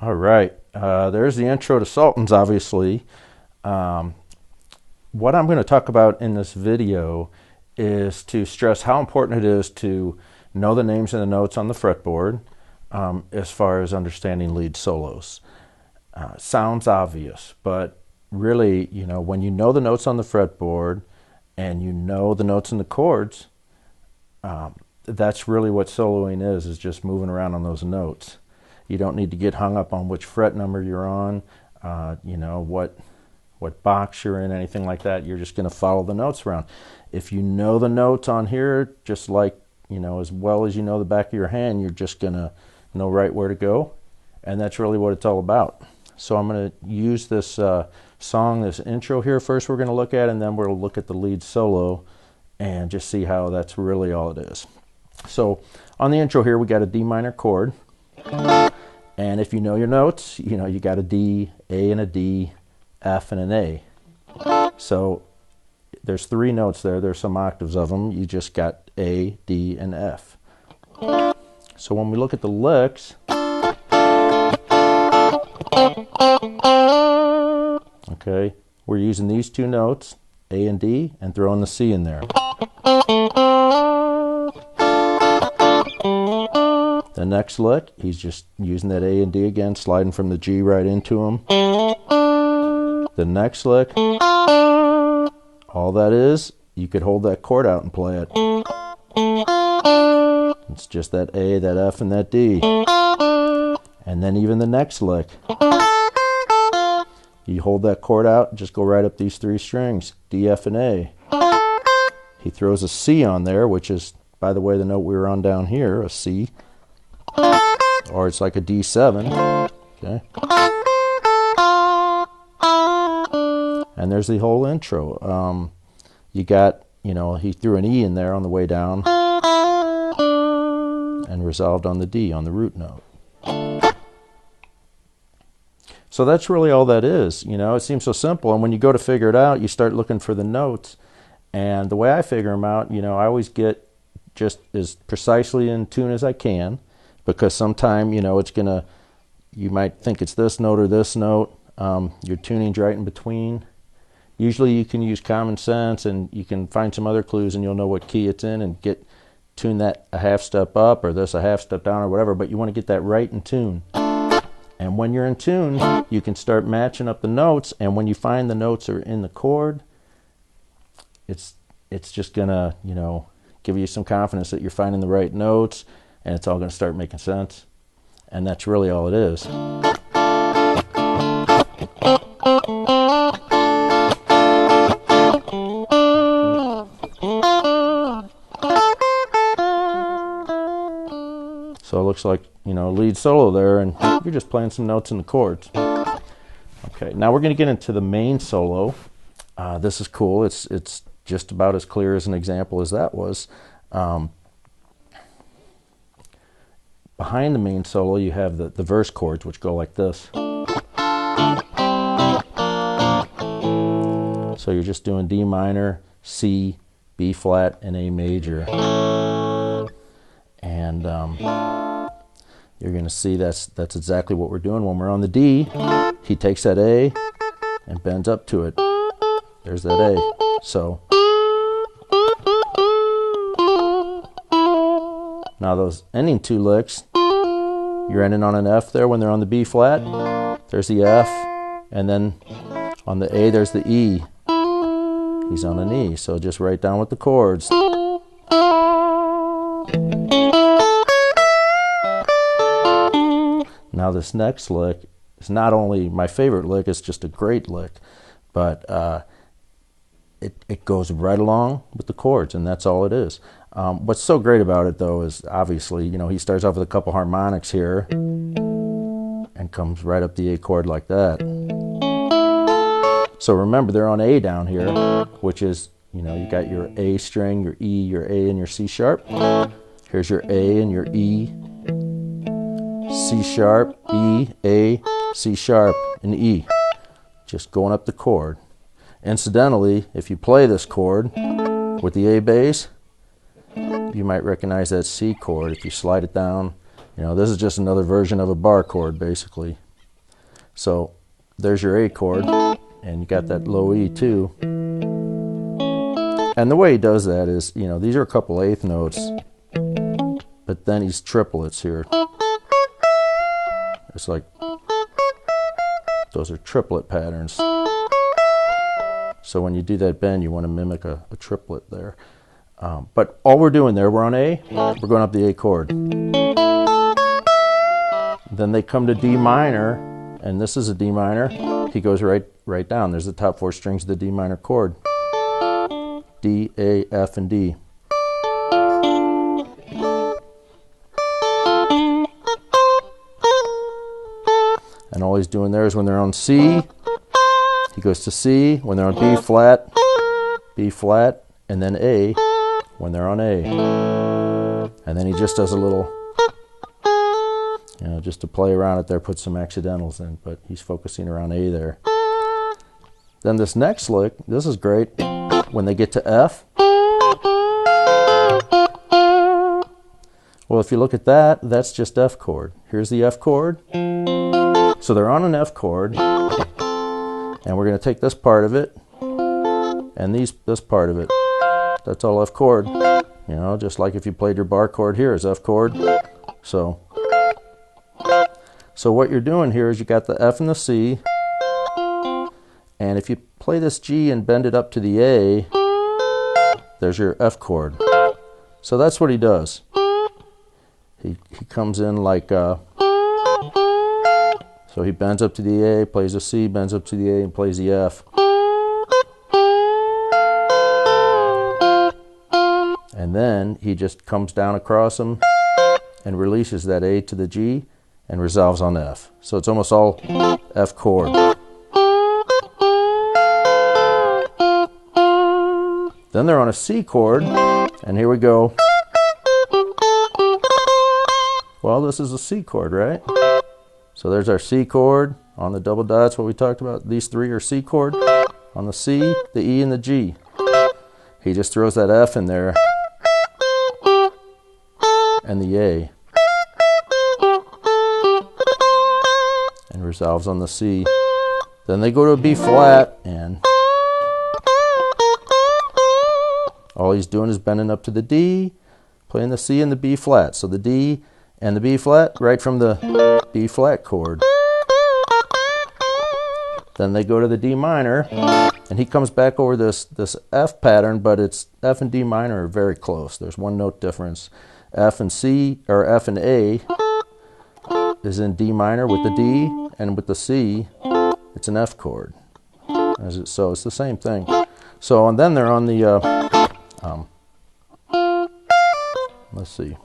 All right, there's the intro to Sultans, obviously. What I'm going to talk about in this video is to stress how important it is to know the names and the notes on the fretboard as far as understanding lead solos. Sounds obvious, but really, when you know the notes on the fretboard and you know the notes in the chords, that's really what soloing is just moving around on those notes. You don't need to get hung up on which fret number you're on, what box you're in, anything like that. You're just going to follow the notes around. If you know the notes on here, just like, as well as you know the back of your hand, you're just going to know right where to go. And that's really what it's all about. So I'm going to use this song, this intro here first we're going to look at, and then we'll look at the lead solo and just see how that's really all it is. So on the intro here, we got a D minor chord. And if you know your notes, you got a D, A and a D, F and an A. So there's 3 notes there. There's some octaves of them. You just got A, D, and F. So when we look at the licks, okay, we're using these 2 notes, A and D, and throwing the C in there. The next lick, he's just using that A and D again, sliding from the G right into him. The next lick, all that is, you could hold that chord out and play it. It's just that A, that F, and that D. And then even the next lick, you hold that chord out, just go right up these 3 strings, D, F, and A. He throws a C on there, which is, by the way, the note we were on down here, a C. Or it's like a D7. Okay. And there's the whole intro. You got, he threw an E in there on the way down and resolved on the D, on the root note. So that's really all that is. It seems so simple. And when you go to figure it out, you start looking for the notes. And the way I figure them out, I always get just as precisely in tune as I can. Because sometime, it's gonna, you might think it's this note or this note. Your tuning's right in between. Usually you can use common sense and you can find some other clues and you'll know what key it's in and tune that a half step up or this a half step down or whatever, but you want to get that right in tune. And when you're in tune, you can start matching up the notes, and when you find the notes are in the chord, it's just gonna, give you some confidence that you're finding the right notes. And it's all going to start making sense. And that's really all it is. So it looks like, lead solo there, and you're just playing some notes in the chords. Okay, now we're going to get into the main solo. This is cool. It's just about as clear as an example as that was. Behind the main solo, you have the verse chords, which go like this. So you're just doing D minor, C, B flat, and A major. And you're going to see that's exactly what we're doing. When we're on the D, he takes that A and bends up to it. There's that A. So now those ending 2 licks, you're ending on an F there when they're on the B flat. There's the F, and then on the A there's the E. He's on an E, so just write down with the chords. Now this next lick is not only my favorite lick, it's just a great lick, but it goes right along with the chords, and that's all it is. What's so great about it, though, is obviously, he starts off with a couple harmonics here and comes right up the A chord like that. So remember, they're on A down here, which is, you got your A string, your E, your A, and your C sharp. Here's your A and your E, C sharp, E, A, C sharp, and E. Just going up the chord. Incidentally, if you play this chord with the A bass, you might recognize that C chord if you slide it down. This is just another version of a bar chord, basically. So there's your A chord, and you got that low E too. And the way he does that is, you know, these are a couple eighth notes, but then he's triplets here. It's like, those are triplet patterns. So when you do that bend, you want to mimic a triplet there. But all we're doing there, we're on A, we're going up the A chord. Then they come to D minor, and this is a D minor. He goes right down. There's the top 4 strings of the D minor chord. D, A, F, and D. And all he's doing there is when they're on C, he goes to C. When they're on B flat, and then A when they're on A. And then he just does a little, you know, just to play around it there, put some accidentals in, but he's focusing around A there. Then this next lick, this is great. When they get to F, well, if you look at that, that's just F chord. Here's the F chord. So they're on an F chord, and we're going to take this part of it, and this part of it. That's all F chord. You know, just like if you played your bar chord here is F chord. So what you're doing here is you got the F and the C, and if you play this G and bend it up to the A, there's your F chord. So that's what he does. He comes in like, so he bends up to the A, plays a C, bends up to the A, and plays the F. And then he just comes down across them and releases that A to the G and resolves on F. So it's almost all F chord. Then they're on a C chord, and here we go. Well, this is a C chord, right? So there's our C chord on the double dots, what we talked about. These 3 are C chord. On the C, the E, and the G. He just throws that F in there, and the A, and resolves on the C. Then they go to a B flat, and all he's doing is bending up to the D, playing the C and the B flat. So the D and the B flat right from the B flat chord. Then they go to the D minor, and he comes back over this F pattern, but it's F and D minor are very close. There's 1 note difference. F and C, or F and A is in D minor with the D, and with the C, it's an F chord. So it's the same thing. So, and then they're on the, let's see.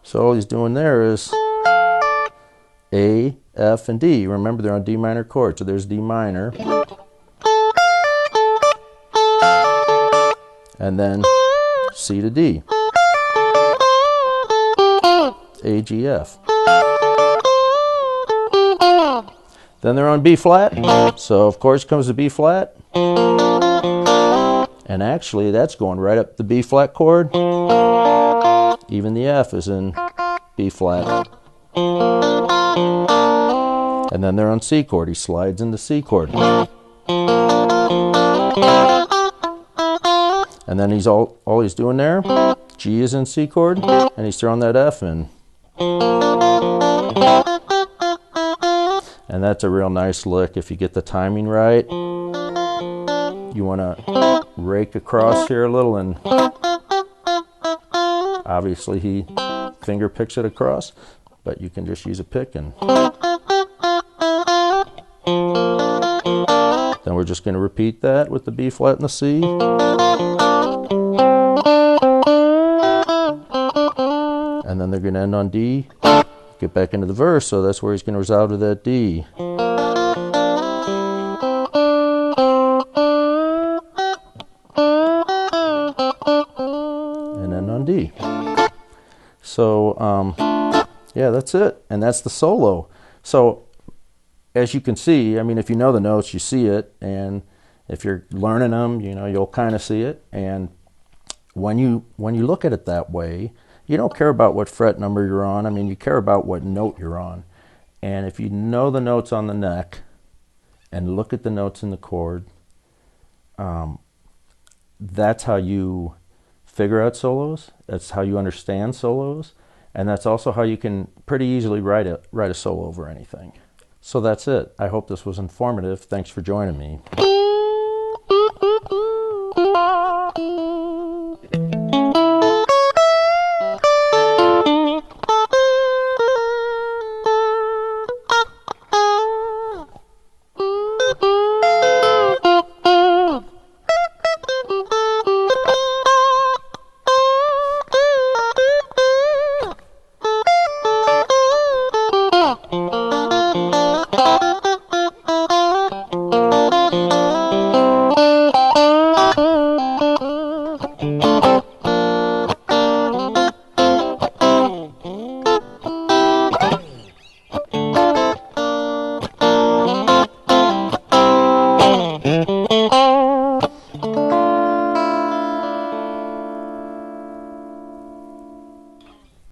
So all he's doing there is A, F, and D. Remember, they're on D minor chord, so there's D minor. And then C to D. A, G, F. Then they're on B flat, so of course comes the B flat. And actually that's going right up the B flat chord. Even the F is in B flat. And then they're on C chord. He slides into C chord. And then he's all he's doing there, G is in C chord, and he's throwing that F in. And that's a real nice lick if you get the timing right. You want to rake across here a little, and obviously he finger picks it across, but you can just use a pick. And then we're just going to repeat that with the B flat and the C. And then they're going to end on D, get back into the verse, so that's where he's going to resolve to that D. And then on D. So, yeah, that's it. And that's the solo. So, as you can see, I mean, if you know the notes, you see it. And if you're learning them, you know, you'll kind of see it. And when you look at it that way, you don't care about what fret number you're on. I mean, you care about what note you're on. And if you know the notes on the neck and look at the notes in the chord, that's how you figure out solos. That's how you understand solos. And that's also how you can pretty easily write a solo over anything. So that's it. I hope this was informative. Thanks for joining me.